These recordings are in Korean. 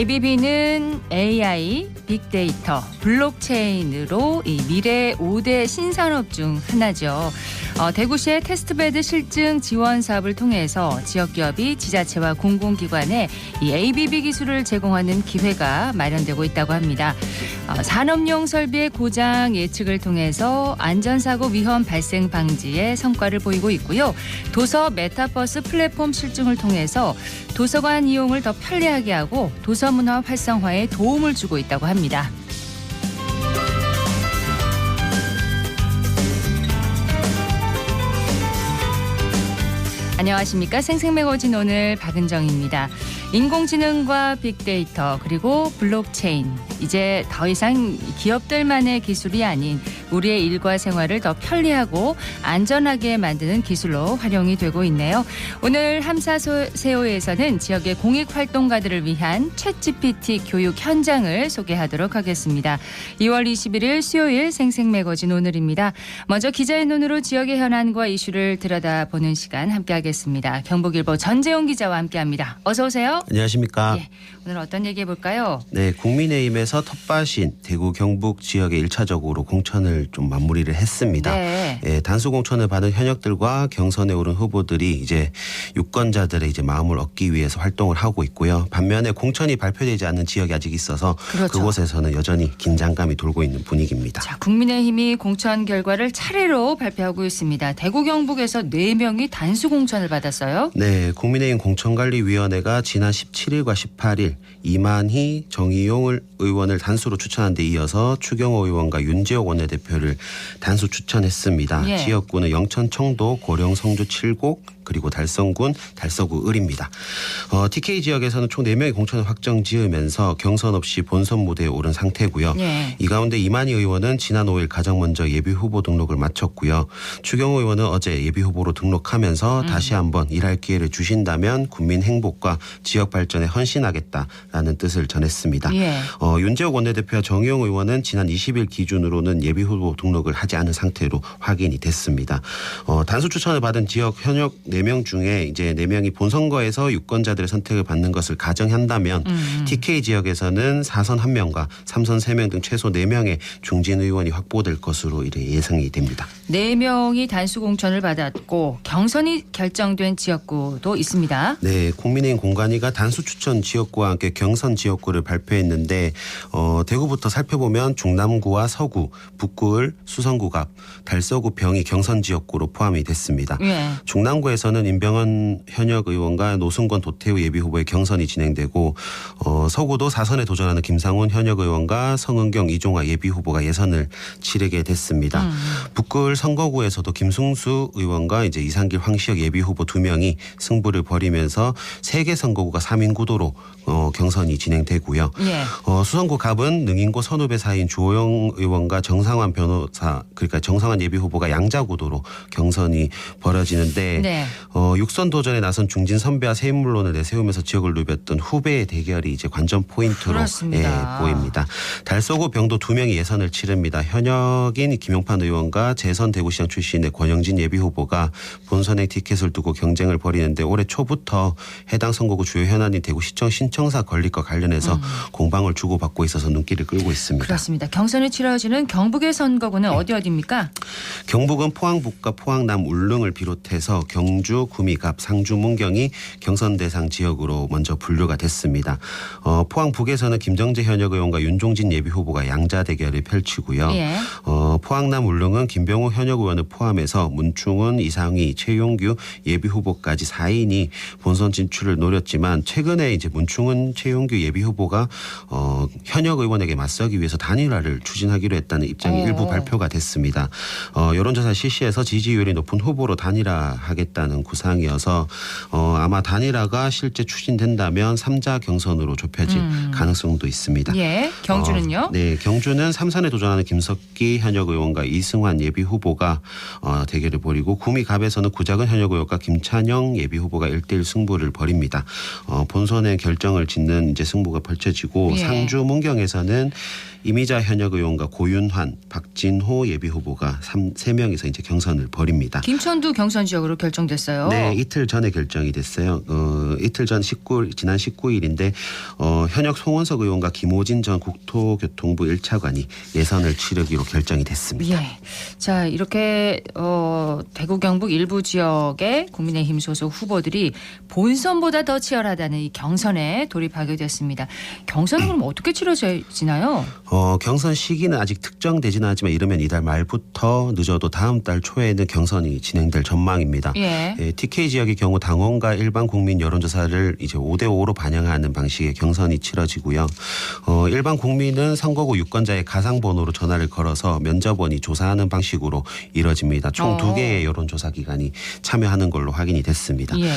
ABB는 AI, 빅데이터, 블록체인으로 이 미래 5대 신산업 중 하나죠. 대구시의 테스트베드 실증 지원 사업을 통해서 지역기업이 지자체와 공공기관에 이 ABB 기술을 제공하는 기회가 마련되고 있다고 합니다. 산업용 설비의 고장 예측을 통해서 안전사고 위험 발생 방지에 성과를 보이고 있고요. 도서 메타버스 플랫폼 실증을 통해서 도서관 이용을 더 편리하게 하고 도서문화 활성화에 도움을 주고 있다고 합니다. 안녕하십니까. 생생매거진 오늘 박은정입니다. 인공지능과 빅데이터 그리고 블록체인. 이제 더 이상 기업들만의 기술이 아닌 우리의 일과 생활을 더 편리하고 안전하게 만드는 기술로 활용이 되고 있네요. 오늘 함사세요에서는 지역의 공익활동가들을 위한 챗GPT 교육 현장을 소개하도록 하겠습니다. 2월 21일 수요일 생생매거진 오늘입니다. 먼저 기자의 눈으로 지역의 현안과 이슈를 들여다보는 시간 함께하겠습니다. 경북일보 전재용 기자와 함께합니다. 어서 오세요. 안녕하십니까. 예, 오늘 어떤 얘기 해볼까요? 네, 국민의힘에서 텃밭인 대구 경북 지역에 1차적으로 공천을 좀 마무리를 했습니다. 네. 예, 단수 공천을 받은 현역들과 경선에 오른 후보들이 이제 유권자들의 이제 마음을 얻기 위해서 활동을 하고 있고요. 반면에 공천이 발표되지 않은 지역이 아직 있어서 그렇죠. 그곳에서는 여전히 긴장감이 돌고 있는 분위기입니다. 자, 국민의힘이 공천 결과를 차례로 발표하고 있습니다. 대구 경북에서 4명이 단수 공천을 받았어요. 네, 국민의힘 공천관리위원회가 지난 17일과 18일 이만희, 정의용 의원을 단수로 추천한 데 이어서 추경호 의원과 윤지혁 원내대표를 단수 추천했습니다. 예. 지역구는 영천, 청도, 고령, 성주, 칠곡 그리고 달성군, 달서구, 을입니다. TK 지역에서는 총 4명의 공천을 확정 지으면서 경선 없이 본선 무대에 오른 상태고요. 예. 이 가운데 이만희 의원은 지난 5일 가장 먼저 예비후보 등록을 마쳤고요. 추경호 의원은 어제 예비후보로 등록하면서 다시 한번 일할 기회를 주신다면 국민 행복과 지역 발전에 헌신하겠다라는 뜻을 전했습니다. 예. 윤재욱 원내대표와 정의용 의원은 지난 20일 기준으로는 예비후보 등록을 하지 않은 상태로 확인이 됐습니다. 단수 추천을 받은 지역 현역 4명 중에 이제 4명이 본선거에서 유권자들의 선택을 받는 것을 가정한다면 TK 지역에서는 4선 1명과 3선 3명 등 최소 4명의 중진 의원이 확보될 것으로 예상이 됩니다. 4명이 단수 공천을 받았고 경선이 결정된 지역구도 있습니다. 네, 국민의힘 공관위가 단수 추천 지역구와 함께 경선 지역구를 발표했는데 대구부터 살펴보면 중남구와 서구, 북구을, 수성구갑, 달서구, 병이 경선 지역구로 포함이 됐습니다. 예. 중남구에서는 임병헌 현역 의원과 노승권 도태우 예비후보의 경선이 진행되고 서구도 4선에 도전하는 김상훈 현역 의원과 성은경 이종화 예비후보가 예선을 치르게 됐습니다. 북구을 선거구에서도 김승수 의원과 이제 이상길 황시혁 예비후보 2명이 승부를 벌이면서 3개 선거구가 3인 구도로 경선이 진행되고요. 예. 수성구 갑은 능인고 선후배 사이인 주호영 의원과 정상환 변호사 그러니까 정상환 예비후보가 양자구도로 경선이 벌어지는데 네. 육선 도전에 나선 중진 선배와 새 인물론을 내세우면서 지역을 누볐던 후배의 대결이 이제 관전 포인트로 보입니다. 달서구 병도 2명이 예선을 치릅니다. 현역인 김용판 의원과 재선 대구시장 출신의 권영진 예비후보가 본선행 티켓을 두고 경쟁을 벌이는데 올해 초부터 해당 선거구 주요 현안인 대구시청 신청사 건립과 관련해서 공방을 주고받고 있어서 눈길을 끌고 있습니다. 그렇습니다. 경선이 치러지는 경북의 선거구는 어디입니까? 경북은 포항북과 포항남 울릉을 비롯해서 경주, 구미, 갑, 상주, 문경이 경선 대상 지역으로 먼저 분류가 됐습니다. 포항북에서는 김정재 현역 의원과 윤종진 예비후보가 양자 대결을 펼치고요. 예. 포항남 울릉은 김병호 현역 의원을 포함해서 문충은, 이상희, 최용규 예비후보까지 4인이 본선 진출을 노렸지만 최근에 이제 문충은, 최용규 예비후보가 현역 의원에게 맞서기 위해서 단일화를 추진하기로 했다는 입장이 일부 발표가 됐습니다. 여론조사 실시해서 지지율이 높은 후보로 단일화하겠다는 구상이어서 아마 단일화가 실제 추진된다면 3자 경선으로 좁혀질 가능성도 있습니다. 예. 경주는요? 네, 경주는 3선에 도전하는 김석기 현역 의원과 이승환 예비 후보가 대결을 벌이고 구미 갑에서는 구작은 현역 의원과 김찬영 예비 후보가 1대1 승부를 벌입니다. 본선에 결정을 짓는 이제 승부가 펼쳐지고 예. 상주 문경에서는 이미자 현역 의원과 고윤환, 박진호 예비 후보가 3명이서 이제 경선을 벌입니다. 김천도 경선 지역으로 결정됐어요. 네, 이틀 전에 결정이 됐어요. 이틀 전 지난 19일인데 현역 송원석 의원과 김호진 전 국토교통부 1차관이 예선을 치르기로 결정이 됐습니다. 예. 자, 이렇게 대구 경북 일부 지역의 국민의힘 소속 후보들이 본선보다 더 치열하다는 이 경선에 돌입하게 됐습니다. 경선은 그럼 어떻게 치러지나요? 경선 시기는 아직 특정되지는 않지만 이르면 이달 말부터 늦어도 다음 달 초에는 경선이 진행될 전망입니다. 예. TK 지역의 경우 당원과 일반 국민 여론조사를 이제 5대5로 반영하는 방식의 경선이 치러지고요. 일반 국민은 선거구 유권자의 가상번호로 전화를 걸어서 면접원이 조사하는 방식으로 이뤄집니다. 총 2개의 여론조사 기관이 참여하는 걸로 확인이 됐습니다. 예.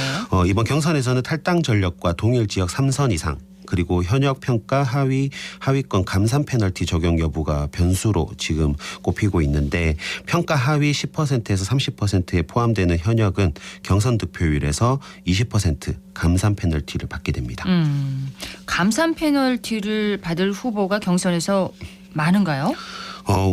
이번 경선에서는 탈당 전력과 동일 지역 3선 이상 그리고 현역 평가 하위권 감산 페널티 적용 여부가 변수로 지금 꼽히고 있는데 평가 하위 10%에서 30%에 포함되는 현역은 경선 득표율에서 20% 감산 페널티를 받게 됩니다. 감산 페널티를 받을 후보가 경선에서 많은가요?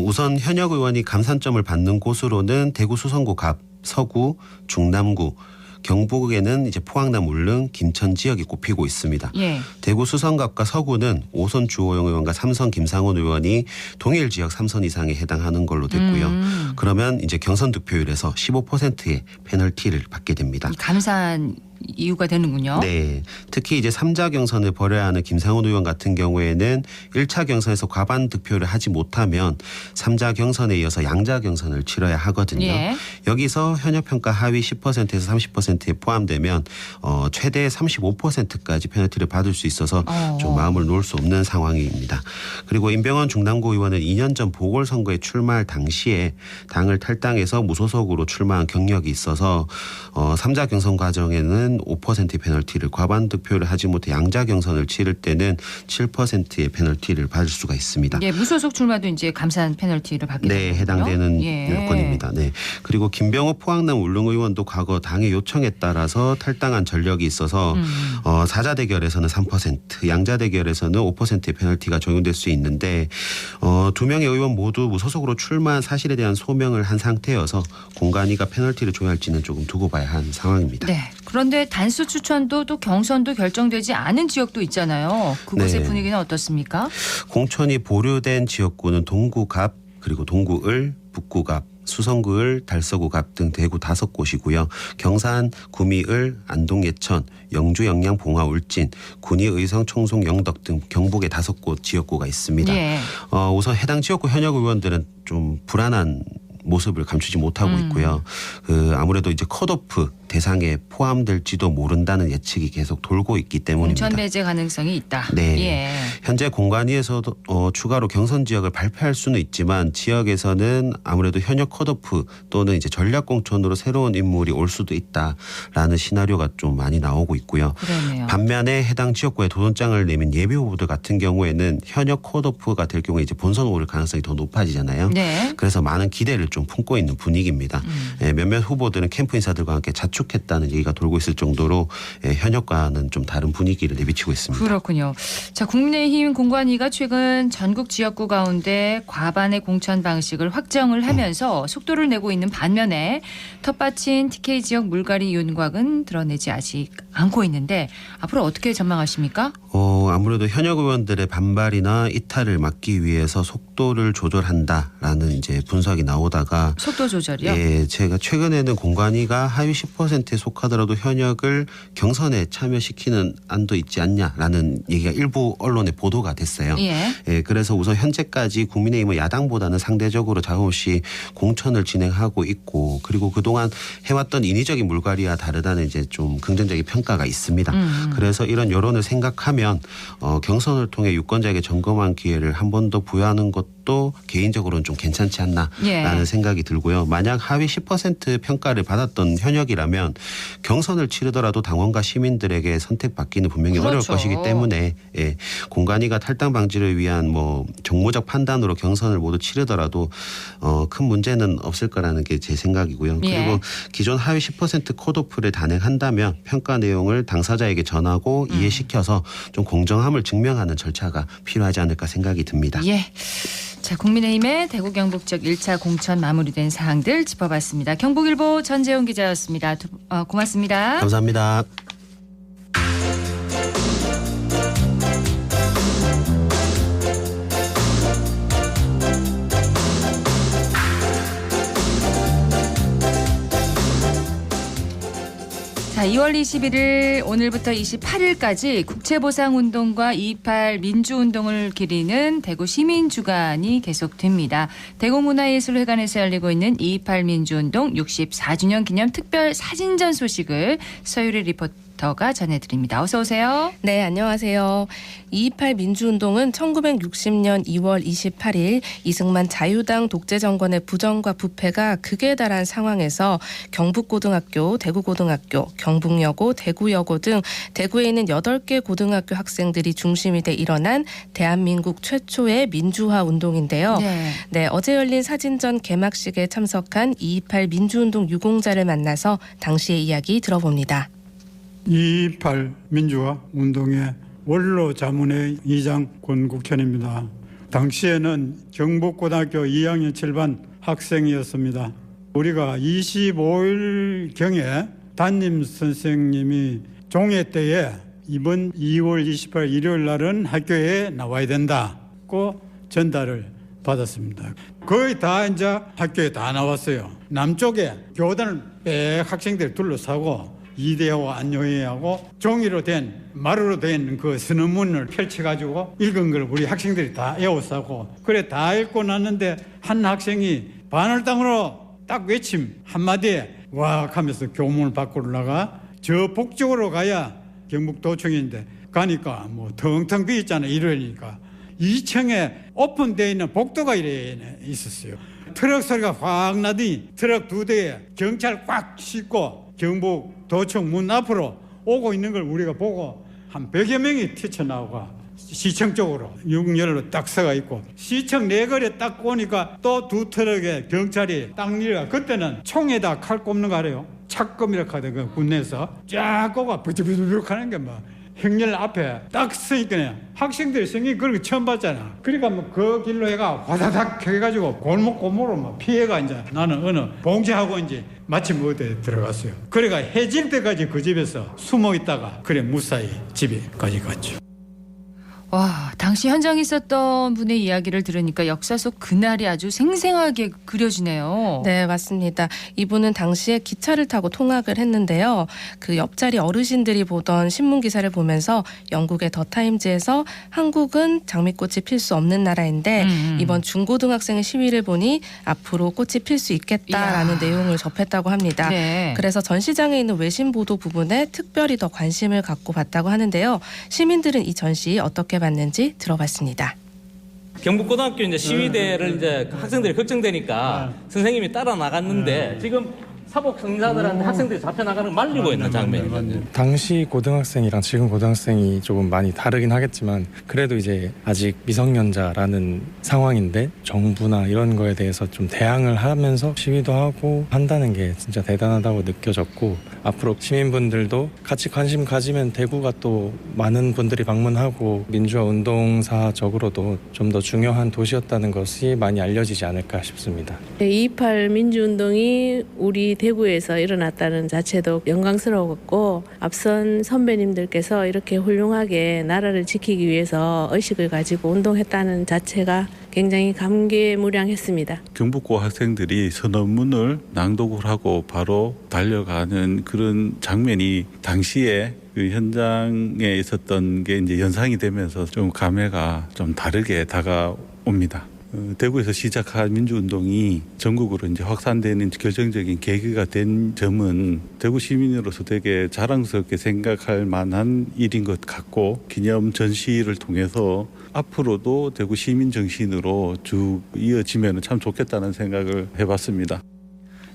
우선 현역 의원이 감산점을 받는 곳으로는 대구 수성구 갑, 서구, 중남구, 경북에는 이제 포항남 울릉, 김천 지역이 꼽히고 있습니다. 예. 대구 수성갑과 서구는 5선 주호영 의원과 3선 김상훈 의원이 동일 지역 3선 이상에 해당하는 걸로 됐고요. 그러면 이제 경선 득표율에서 15%의 페널티를 받게 됩니다. 이 감산 이유가 되는군요. 네. 특히 이제 3자 경선을 벌여야 하는 김상훈 의원 같은 경우에는 1차 경선에서 과반 득표를 하지 못하면 3자 경선에 이어서 양자 경선을 치러야 하거든요. 예. 여기서 현역 평가 하위 10%에서 30%에 포함되면 최대 35%까지 페널티를 받을 수 있어서 좀 마음을 놓을 수 없는 상황입니다. 그리고 임병헌 중남구 의원은 2년 전 보궐선거에 출마할 당시에 당을 탈당해서 무소속으로 출마한 경력이 있어서 3자 경선 과정에는 5%의 페널티를 과반 득표를 하지 못해 양자 경선을 치를 때는 7%의 페널티를 받을 수가 있습니다. 예, 무소속 출마도 이제 감산 페널티를 받게 되는군요. 네, 해당되는 예. 요건입니다. 네. 그리고 김병호 포항남 울릉 의원도 과거 당의 요청에 따라서 탈당한 전력이 있어서 사자 대결에서는 3%, 양자 대결에서는 5%의 페널티가 적용될 수 있는데 2명의 의원 모두 무소속으로 출마한 사실에 대한 소명을 한 상태여서 공관위가 페널티를 줘야 할지는 조금 두고 봐야 하는 상황입니다. 네. 그런데 단수 추천도 또 경선도 결정되지 않은 지역도 있잖아요. 그곳의 네. 분위기는 어떻습니까? 공천이 보류된 지역구는 동구갑 그리고 동구을, 북구갑, 수성구을, 달서구갑 등 대구 5곳이고요. 경산, 구미을, 안동 예천, 영주 영양 봉화 울진, 군위 의성 청송 영덕 등 경북의 5곳 지역구가 있습니다. 예. 우선 해당 지역구 현역 의원들은 좀 불안한 모습을 감추지 못하고 있고요. 아무래도 이제 컷오프 대상에 포함될지도 모른다는 예측이 계속 돌고 있기 때문입니다. 공천 배제 가능성이 있다. 네. 예. 현재 공관위에서도 추가로 경선 지역을 발표할 수는 있지만 지역에서는 아무래도 현역 컷오프 또는 이제 전략 공천으로 새로운 인물이 올 수도 있다라는 시나리오가 좀 많이 나오고 있고요. 그러네요. 반면에 해당 지역구에 도전장을 내민 예비 후보들 같은 경우에는 현역 컷오프가 될 경우에 이제 본선 오를 가능성이 더 높아지잖아요. 네. 그래서 많은 기대를 좀 품고 있는 분위기입니다. 몇몇 후보들은 캠프 인사들과 함께 자축했다는 얘기가 돌고 있을 정도로 현역과는 좀 다른 분위기를 내비치고 있습니다. 그렇군요. 자, 국민의힘 공관위가 최근 전국 지역구 가운데 과반의 공천 방식을 확정을 하면서 속도를 내고 있는 반면에 텃밭인 TK 지역 물갈이 윤곽은 드러내지 아직 않고 있는데 앞으로 어떻게 전망하십니까? 아무래도 현역 의원들의 반발이나 이탈을 막기 위해서 속도를 조절한다라는 이제 분석이 나오다가 속도 조절이요? 예, 제가 최근에는 공관위가 하위 10%에 속하더라도 현역을 경선에 참여시키는 안도 있지 않냐라는 얘기가 일부 언론에 보도가 됐어요. 예. 예, 그래서 우선 현재까지 국민의힘은 야당보다는 상대적으로 자금없이 공천을 진행하고 있고 그리고 그동안 해왔던 인위적인 물갈이와 다르다는 이제 좀 긍정적인 평가가 있습니다. 그래서 이런 여론을 생각하면 경선을 통해 유권자에게 점검한 기회를 한 번 더 부여하는 것 것도 개인적으로는 좀 괜찮지 않나라는 생각이 들고요. 만약 하위 10% 평가를 받았던 현역이라면 경선을 치르더라도 당원과 시민들에게 선택받기는 분명히 어려울 것이기 때문에 공관위가 탈당 방지를 위한 뭐 정무적 판단으로 경선을 모두 치르더라도 큰 문제는 없을 거라는 게 제 생각이고요. 그리고 기존 하위 10% 컷오프를 단행한다면 평가 내용을 당사자에게 전하고 이해시켜서 좀 공정함을 증명하는 절차가 필요하지 않을까 생각이 듭니다. 자, 국민의힘의 대구 경북 지역 1차 공천 마무리된 사항들 짚어봤습니다. 경북일보 전재훈 기자였습니다. 고맙습니다. 감사합니다. 자, 2월 21일 오늘부터 28일까지 국채보상운동과 2.28 민주운동을 기리는 대구 시민주간이 계속됩니다. 대구문화예술회관에서 열리고 있는 2.28 민주운동 64주년 기념 특별 사진전 소식을 서유리 리포터가 전해드립니다. 어서 오세요. 네, 안녕하세요. 2.28 민주운동은 1960년 2월 28일 이승만 자유당 독재 정권의 부정과 부패가 극에 달한 상황에서 경북고등학교, 대구고등학교, 경북여고, 대구여고 등 대구에 있는 8개 고등학교 학생들이 중심이 돼 일어난 대한민국 최초의 민주화 운동인데요. 네, 어제 열린 사진전 개막식에 참석한 2.28 민주운동 유공자를 만나서 당시의 이야기 들어봅니다. 2.28 민주화 운동의 원로 자문회 이장 권국현입니다. 당시에는 경북고등학교 2학년 7반 학생이었습니다. 우리가 25일경에 담임 선생님이 종회 때에 이번 2월 28일 일요일 날은 학교에 나와야 된다고 전달을 받았습니다. 거의 다 이제 학교에 다 나왔어요. 남쪽에 교단을 빽 학생들이 둘러싸고 이대하고 안요회하고 종이로 된 마루로 된 그 선언문을 펼쳐가지고 읽은 걸 우리 학생들이 다 에워싸고 그래 다 읽고 났는데 한 학생이 반월당으로 딱 외침 한마디에 와 하면서 교문을 밖으로 나가 저 북쪽으로 가야 경북도청인데 가니까 뭐 텅텅 비있잖아 일요일이니까 2층에 오픈되어 있는 복도가 이래 있었어요. 트럭 소리가 확 나더니 트럭 2대에 경찰 꽉 싣고 경북도청 문 앞으로 오고 있는 걸 우리가 보고 한 100여 명이 튀쳐나오고 시청 쪽으로 육렬로 딱 서가 있고 시청 내거리에 딱 오니까 또 2 트럭에 경찰이 딱 내려가 그때는 총에다 칼 꼽는 거 알아요? 착검이라고 하던 그 군내에서 쫙 꼽아 부득부득 하는 게 뭐 행렬 앞에 딱 서니까 학생들이 생긴 그런 거 처음 봤잖아. 그러니까 뭐 그 길로 해가 와다닥 해가지고 골목골목으로 막 피해가 이제 나는 어느 봉제하고 이제 마침 어디에 들어갔어요. 그래가 해질 때까지 그 집에서 숨어 있다가 그래 무사히 집에까지 갔죠. 와, 당시 현장에 있었던 분의 이야기를 들으니까 역사 속 그날이 아주 생생하게 그려지네요. 네, 맞습니다. 이분은 당시에 기차를 타고 통학을 했는데요. 그 옆자리 어르신들이 보던 신문 기사를 보면서 영국의 더 타임즈에서 한국은 장미꽃이 필 수 없는 나라인데 이번 중고등학생의 시위를 보니 앞으로 꽃이 필 수 있겠다라는 내용을 접했다고 합니다. 네. 그래서 전시장에 있는 외신 보도 부분에 특별히 더 관심을 갖고 봤다고 하는데요. 시민들은 이 전시 어떻게 봤는지 들어봤습니다. 경북고등학교 이제 시위대를 이제 학생들이 걱정되니까 선생님이 따라 나갔는데 지금 사복 승자들한테 학생들이 잡혀 나가는 걸 말리고 있는 장면이거든요. 당시 고등학생이랑 지금 고등학생이 조금 많이 다르긴 하겠지만 그래도 이제 아직 미성년자라는 상황인데 정부나 이런 거에 대해서 좀 대항을 하면서 시위도 하고 한다는 게 진짜 대단하다고 느껴졌고 앞으로 시민분들도 같이 관심 가지면 대구가 또 많은 분들이 방문하고 민주화 운동사적으로도 좀 더 중요한 도시였다는 것이 많이 알려지지 않을까 싶습니다. 2.28 민주운동이 우리 대구에서 일어났다는 자체도 영광스러웠고 앞선 선배님들께서 이렇게 훌륭하게 나라를 지키기 위해서 의식을 가지고 운동했다는 자체가 굉장히 감개무량했습니다. 경북고 학생들이 선언문을 낭독을 하고 바로 달려가는 그런 장면이 당시에 그 현장에 있었던 게 이제 연상이 되면서 좀 감회가 좀 다르게 다가옵니다. 대구에서 시작한 민주운동이 전국으로 이제 확산되는 결정적인 계기가 된 점은 대구 시민으로서 되게 자랑스럽게 생각할 만한 일인 것 같고, 기념 전시를 통해서 앞으로도 대구 시민 정신으로 쭉 이어지면 참 좋겠다는 생각을 해봤습니다.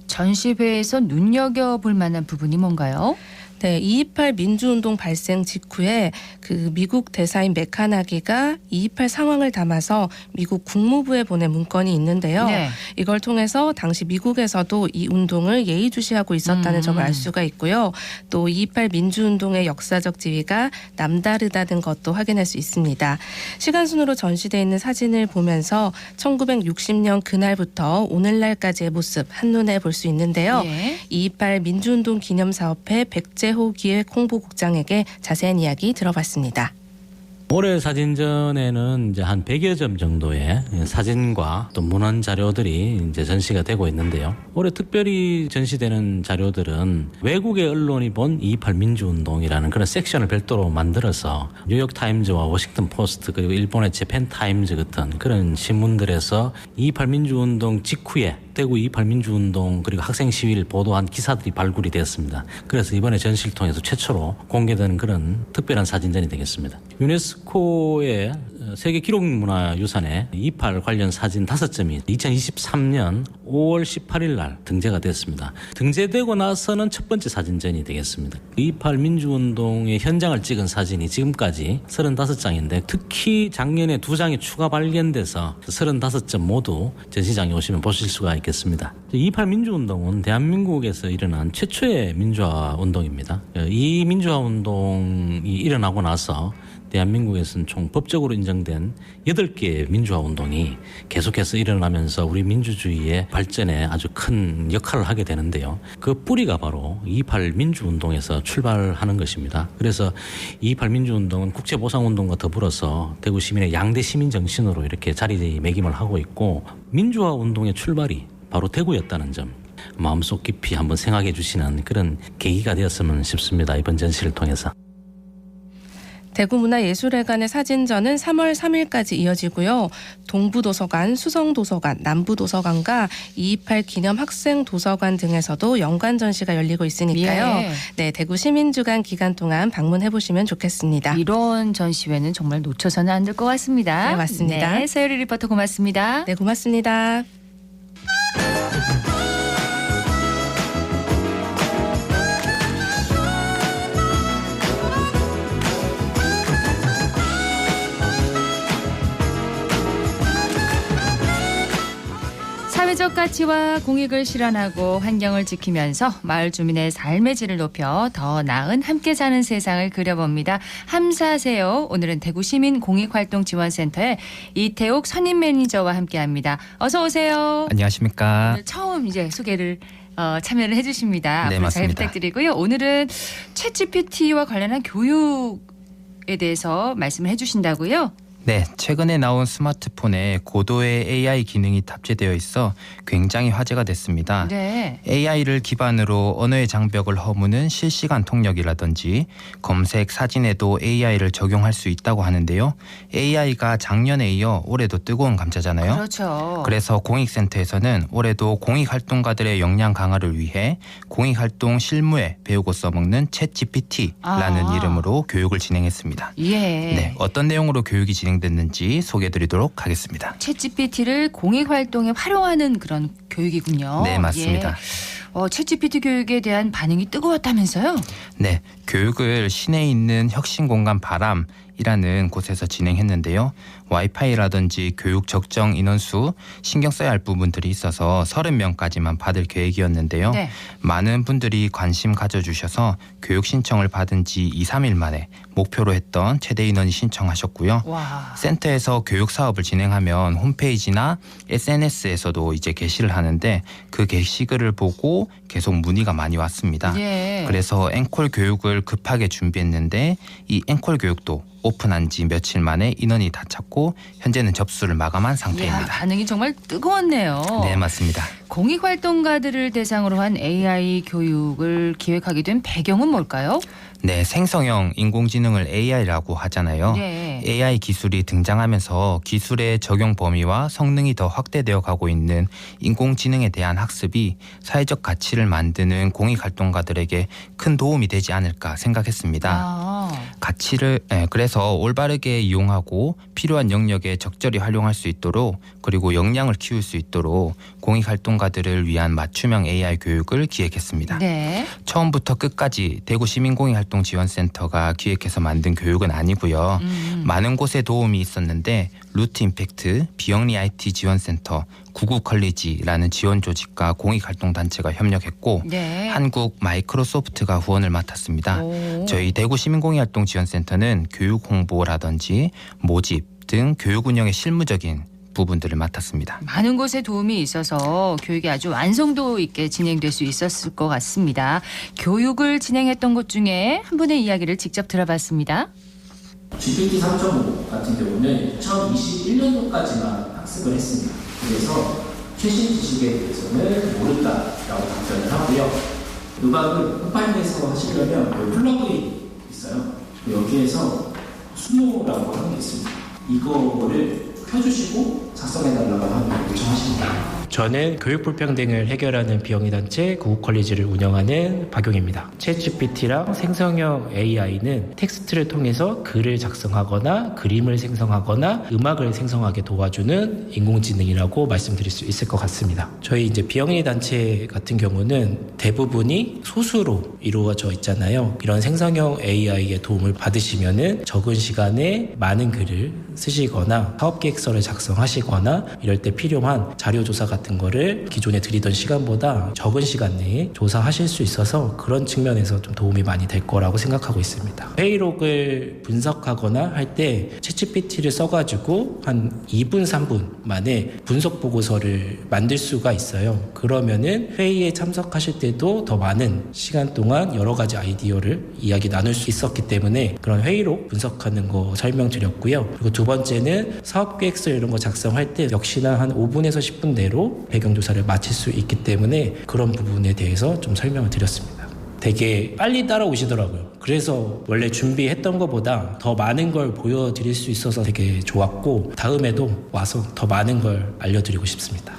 전시회에서 눈여겨볼 만한 부분이 뭔가요? 네, 2.28 민주운동 발생 직후에 그 미국 대사인 메카나기가 2.28 상황을 담아서 미국 국무부에 보낸 문건이 있는데요. 네. 이걸 통해서 당시 미국에서도 이 운동을 예의주시하고 있었다는 점을 알 수가 있고요. 또 2.28 민주운동의 역사적 지위가 남다르다는 것도 확인할 수 있습니다. 시간순으로 전시되어 있는 사진을 보면서 1960년 그날부터 오늘날까지의 모습 한눈에 볼 수 있는데요. 예. 2.28 민주운동 기념사업회 백재호 기획 홍보국장에게 자세한 이야기 들어봤습니다. 올해 사진전에는 이제 한 100여 점 정도의 사진과 또 문헌 자료들이 이제 전시가 되고 있는데요. 올해 특별히 전시되는 자료들은 외국의 언론이 본 2.28 민주운동이라는 그런 섹션을 별도로 만들어서 뉴욕 타임즈와 워싱턴 포스트 그리고 일본의 재팬 타임즈 같은 그런 신문들에서 2.28 민주운동 직후에 대구 2.28 민주운동 그리고 학생 시위를 보도한 기사들이 발굴이 되었습니다. 그래서 이번에 전시를 통해서 최초로 공개되는 그런 특별한 사진전이 되겠습니다. 유네스코의 세계 기록문화유산에 2.28 관련 사진 5점이 2023년 5월 18일 날 등재가 됐습니다. 등재되고 나서는 첫 번째 사진전이 되겠습니다. 2.28 민주운동의 현장을 찍은 사진이 지금까지 35장인데 특히 작년에 2장이 추가 발견돼서 35점 모두 전시장에 오시면 보실 수가 있겠습니다. 2.28 민주운동은 대한민국에서 일어난 최초의 민주화운동입니다. 이 민주화운동이 일어나고 나서 대한민국에서는 총 법적으로 인정된 8개의 민주화운동이 계속해서 일어나면서 우리 민주주의의 발전에 아주 큰 역할을 하게 되는데요. 그 뿌리가 바로 2.28 민주운동에서 출발하는 것입니다. 그래서 2.28 민주운동은 국제보상운동과 더불어서 대구 시민의 양대 시민 정신으로 이렇게 자리매김을 하고 있고, 민주화운동의 출발이 바로 대구였다는 점 마음속 깊이 한번 생각해 주시는 그런 계기가 되었으면 싶습니다. 이번 전시를 통해서. 대구문화예술회관의 사진전은 3월 3일까지 이어지고요. 동부도서관, 수성도서관, 남부도서관과 2.28 기념학생도서관 등에서도 연관 전시가 열리고 있으니까요. 예. 네, 대구 시민주간 기간 동안 방문해보시면 좋겠습니다. 이런 전시회는 정말 놓쳐서는 안 될 것 같습니다. 네, 맞습니다. 네, 서유리 리포터 고맙습니다. 네, 고맙습니다. 사회적 가치와 공익을 실현하고 환경을 지키면서 마을 주민의 삶의 질을 높여 더 나은 함께 사는 세상을 그려봅니다. 함사하세요. 오늘은 대구시민공익활동지원센터의 이태욱 선임 매니저와 함께합니다. 어서 오세요. 안녕하십니까. 오늘 처음 이제 소개를 참여를 해주십니다. 네, 앞으로 잘 맞습니다. 부탁드리고요. 오늘은 챗GPT와 관련한 교육에 대해서 말씀을 해주신다고요? 네, 최근에 나온 스마트폰에 고도의 AI 기능이 탑재되어 있어 굉장히 화제가 됐습니다. 네. AI를 기반으로 언어의 장벽을 허무는 실시간 통역이라든지 검색, 사진에도 AI를 적용할 수 있다고 하는데요. AI가 작년에 이어 올해도 뜨거운 감자잖아요. 그렇죠. 그래서 공익센터에서는 올해도 공익활동가들의 역량 강화를 위해 공익활동 실무에 배우고 써먹는 챗GPT라는 이름으로 교육을 진행했습니다. 예. 네, 어떤 내용으로 교육이 진행됐는지 소개해드리도록 하겠습니다. 챗GPT를 공익활동에 활용하는 그런 교육이군요. 네, 맞습니다. 예. 챗GPT 교육에 대한 반응이 뜨거웠다면서요? 네, 교육을 시내에 있는 혁신공간 바람이라는 곳에서 진행했는데요. 와이파이라든지 교육 적정 인원수 신경 써야 할 부분들이 있어서 30명까지만 받을 계획이었는데요. 네. 많은 분들이 관심 가져주셔서 교육 신청을 받은 지 2, 3일 만에 목표로 했던 최대 인원이 신청하셨고요. 와. 센터에서 교육 사업을 진행하면 홈페이지나 SNS에서도 이제 게시를 하는데 그 게시글을 보고 계속 문의가 많이 왔습니다. 예. 그래서 앵콜 교육을 급하게 준비했는데 이 앵콜 교육도 오픈한 지 며칠 만에 인원이 다 찼고 현재는 접수를 마감한 이야, 상태입니다. 반응이 정말 뜨거웠네요. 네, 맞습니다. 공익활동가들을 대상으로 한 AI 교육을 기획하게 된 배경은 뭘까요? 네, 생성형 인공지능을 AI라고 하잖아요. 네. AI 기술이 등장하면서 기술의 적용 범위와 성능이 더 확대되어 가고 있는 인공지능에 대한 학습이 사회적 가치를 만드는 공익활동가들에게 큰 도움이 되지 않을까 생각했습니다. 그래서 올바르게 이용하고 필요한 영역에 적절히 활용할 수 있도록 그리고 역량을 키울 수 있도록 공익활동가들을 위한 맞춤형 AI 교육을 기획했습니다. 네. 처음부터 끝까지 대구 시민공익활동지원센터가 기획해서 만든 교육은 아니고요. 많은 곳에 도움이 있었는데 루트 임팩트, 비영리 IT 지원센터, 구구컬리지라는 지원 조직과 공익활동단체가 협력했고 네. 한국 마이크로소프트가 후원을 맡았습니다. 오. 저희 대구 시민공익활동지원센터는 교육 홍보라든지 모집 등 교육 운영의 실무적인 부분들을 맡았습니다. 많은 곳에 도움이 있어서 교육이 아주 완성도 있게 진행될 수 있었을 것 같습니다. 교육을 진행했던 곳 중에 한 분의 이야기를 직접 들어봤습니다. GPT 3.5 같은 경우는 2021년도까지만 학습을 했습니다. 그래서 최신 지식에 대해서는 모른다라고 답변을 하고요. 음악을 컴파일에서 하시려면 플러그인이 있어요. 여기에서 수노라고 하는 게 있습니다. 이거를 켜주시고 작성해달라고 하면 요청하십니다. 저는 교육 불평등을 해결하는 비영리 단체 구구컬리지를 운영하는 박용입니다. 챗GPT랑 생성형 AI는 텍스트를 통해서 글을 작성하거나 그림을 생성하거나 음악을 생성하게 도와주는 인공지능이라고 말씀드릴 수 있을 것 같습니다. 저희 이제 비영리 단체 같은 경우는 대부분이 소수로 이루어져 있잖아요. 이런 생성형 AI의 도움을 받으시면은 적은 시간에 많은 글을 쓰시거나 사업 계획서를 작성하시거나 이럴 때 필요한 자료 조사 같은 거를 기존에 드리던 시간보다 적은 시간 내에 조사하실 수 있어서 그런 측면에서 좀 도움이 많이 될 거라고 생각하고 있습니다. 회의록을 분석하거나 할 때 챗GPT를 써가지고 한 2분, 3분 만에 분석 보고서를 만들 수가 있어요. 그러면은 회의에 참석하실 때도 더 많은 시간 동안 여러 가지 아이디어를 이야기 나눌 수 있었기 때문에 그런 회의록 분석하는 거 설명드렸고요. 그리고 두 번째는 사업계획서 이런 거 작성할 때 역시나 한 5분에서 10분 내로 배경조사를 마칠 수 있기 때문에 그런 부분에 대해서 좀 설명을 드렸습니다. 되게 빨리 따라오시더라고요. 그래서 원래 준비했던 것보다 더 많은 걸 보여드릴 수 있어서 되게 좋았고 다음에도 와서 더 많은 걸 알려드리고 싶습니다.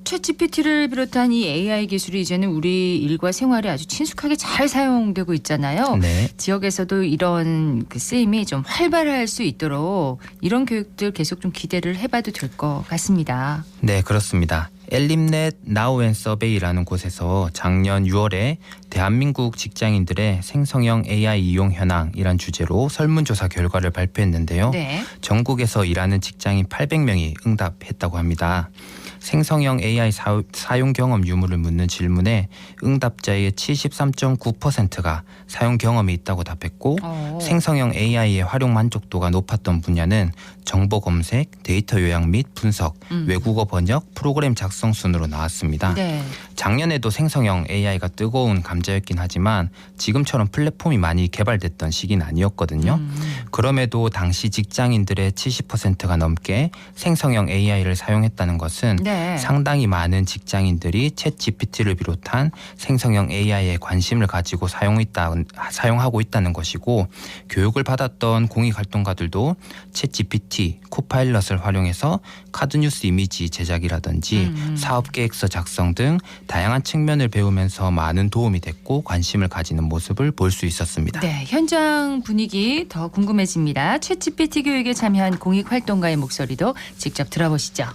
챗GPT를 비롯한 이 AI 기술이 이제는 우리 일과 생활에 아주 친숙하게 잘 사용되고 있잖아요. 네. 지역에서도 이런 그 쓰임이 좀 활발할 수 있도록 이런 교육들 계속 좀 기대를 해봐도 될 것 같습니다. 네, 그렇습니다. 엘림넷 나우 앤 서베이라는 곳에서 작년 6월에 대한민국 직장인들의 생성형 AI 이용 현황이란 주제로 설문조사 결과를 발표했는데요. 네. 전국에서 일하는 직장인 800명이 응답했다고 합니다. 생성형 AI 사용 경험 유무를 묻는 질문에 응답자의 73.9%가 사용 경험이 있다고 답했고 생성형 AI의 활용 만족도가 높았던 분야는 정보 검색, 데이터 요약 및 분석, 외국어 번역, 프로그램 작성 순으로 나왔습니다. 네. 작년에도 생성형 AI가 뜨거운 감자였긴 하지만 지금처럼 플랫폼이 많이 개발됐던 시기는 아니었거든요. 그럼에도 당시 직장인들의 70%가 넘게 생성형 AI를 사용했다는 것은 네. 상당히 많은 직장인들이 챗GPT를 비롯한 생성형 AI에 관심을 가지고 사용하고 있다는 것이고 교육을 받았던 공익활동가들도 챗GPT, 코파일럿을 활용해서 카드뉴스 이미지 제작이라든지 사업계획서 작성 등 다양한 측면을 배우면서 많은 도움이 됐고 관심을 가지는 모습을 볼 수 있었습니다. 네, 현장 분위기 더 궁금해집니다. 챗GPT 교육에 참여한 공익활동가의 목소리도 직접 들어보시죠.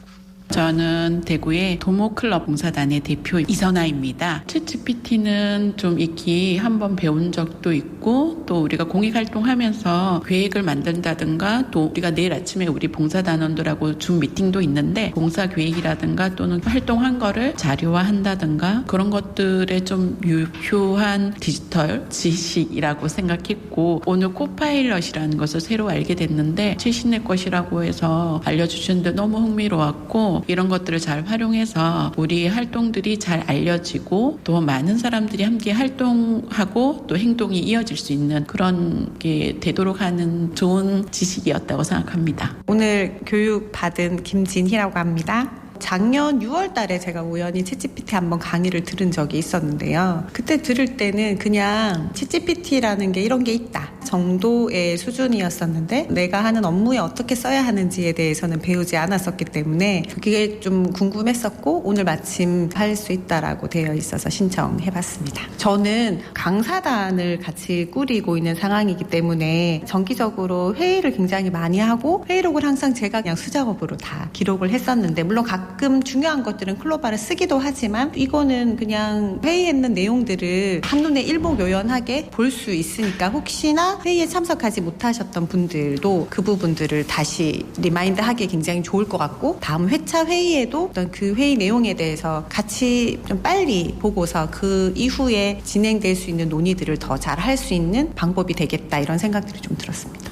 저는 대구의 도모클럽 봉사단의 대표 이선아입니다. 챗GPT는 좀 익히 한번 배운 적도 있고 또 우리가 공익활동하면서 계획을 만든다든가 또 우리가 내일 아침에 우리 봉사단원들하고 줌 미팅도 있는데 봉사계획이라든가 또는 활동한 거를 자료화한다든가 그런 것들에 좀 유효한 디지털 지식이라고 생각했고 오늘 코파일럿이라는 것을 새로 알게 됐는데 최신의 것이라고 해서 알려주셨는데 너무 흥미로웠고 이런 것들을 잘 활용해서 우리 활동들이 잘 알려지고 또 많은 사람들이 함께 활동하고 또 행동이 이어질 수 있는 그런 게 되도록 하는 좋은 지식이었다고 생각합니다. 오늘 교육 받은 김진희라고 합니다. 작년 6월 달에 제가 우연히 챗GPT 한번 강의를 들은 적이 있었는데요. 그때 들을 때는 그냥 챗GPT라는 게 이런 게 있다 정도의 수준이었었는데 내가 하는 업무에 어떻게 써야 하는지에 대해서는 배우지 않았었기 때문에 그게 좀 궁금했었고 오늘 마침 할 수 있다라고 되어 있어서 신청해봤습니다. 저는 강사단을 같이 꾸리고 있는 상황이기 때문에 정기적으로 회의를 굉장히 많이 하고 회의록을 항상 제가 그냥 수작업으로 다 기록을 했었는데 물론 가끔 중요한 것들은 클로바를 쓰기도 하지만 이거는 그냥 회의했는 내용들을 한눈에 일목요연하게 볼 수 있으니까 혹시나 회의에 참석하지 못하셨던 분들도 그 부분들을 다시 리마인드하기 굉장히 좋을 것 같고 다음 회차 회의에도 어떤 그 회의 내용에 대해서 같이 좀 빨리 보고서 그 이후에 진행될 수 있는 논의들을 더 잘 할 수 있는 방법이 되겠다 이런 생각들이 좀 들었습니다.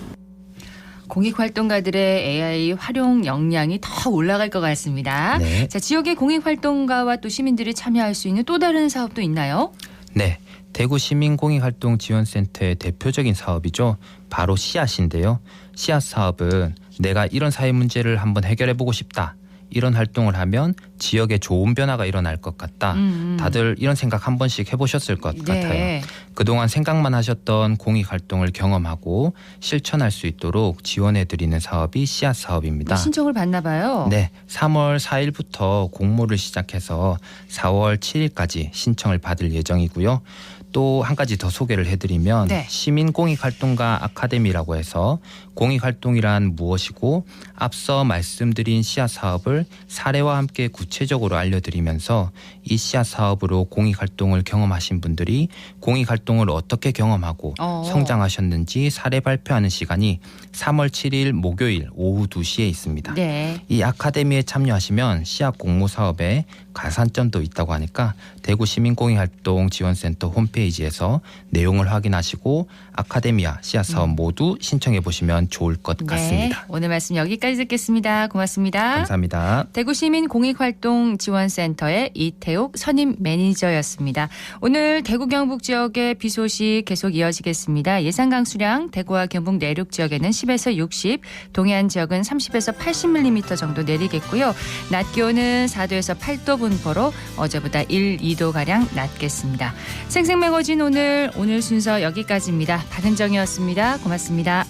공익활동가들의 AI 활용 역량이 더 올라갈 것 같습니다. 네. 자, 지역의 공익활동가와 또 시민들이 참여할 수 있는 또 다른 사업도 있나요? 네. 대구 시민공익활동지원센터의 대표적인 사업이죠. 바로 씨앗인데요. 씨앗 사업은 내가 이런 사회 문제를 한번 해결해보고 싶다. 이런 활동을 하면 지역에 좋은 변화가 일어날 것 같다. 다들 이런 생각 한 번씩 해보셨을 것 같아요. 그동안 생각만 하셨던 공익활동을 경험하고 실천할 수 있도록 지원해드리는 사업이 씨앗 사업입니다. 신청을 받나 봐요. 네. 3월 4일부터 공모를 시작해서 4월 7일까지 신청을 받을 예정이고요. 또 한 가지 더 소개를 해드리면 네. 시민공익활동가 아카데미라고 해서 공익활동이란 무엇이고 앞서 말씀드린 씨앗 사업을 사례와 함께 구체적으로 알려드리면서 이 씨앗 사업으로 공익활동을 경험하신 분들이 공익활동을 어떻게 경험하고 성장하셨는지 사례 발표하는 시간이 3월 7일 목요일 오후 2시에 있습니다. 네. 이 아카데미에 참여하시면 씨앗 공모 사업에 가산점도 있다고 하니까 대구 시민공익활동 지원센터 홈페이지에서 내용을 확인하시고 아카데미와 씨앗 사업 모두 신청해 보시면 좋을 것 같습니다. 오늘 말씀 여기까지 듣겠습니다. 고맙습니다. 감사합니다. 대구시민공익활동지원센터의 이태욱 선임 매니저였습니다. 오늘 대구 경북 지역의 비 소식 계속 이어지겠습니다. 예상 강수량 대구와 경북 내륙 지역에는 10에서 60, 동해안 지역은 30에서 80mm 정도 내리겠고요. 낮 기온은 4도에서 8도 분포로 어제보다 1, 2도가량 낮겠습니다. 생생매거진 오늘 순서 여기까지입니다. 박은정이었습니다. 고맙습니다.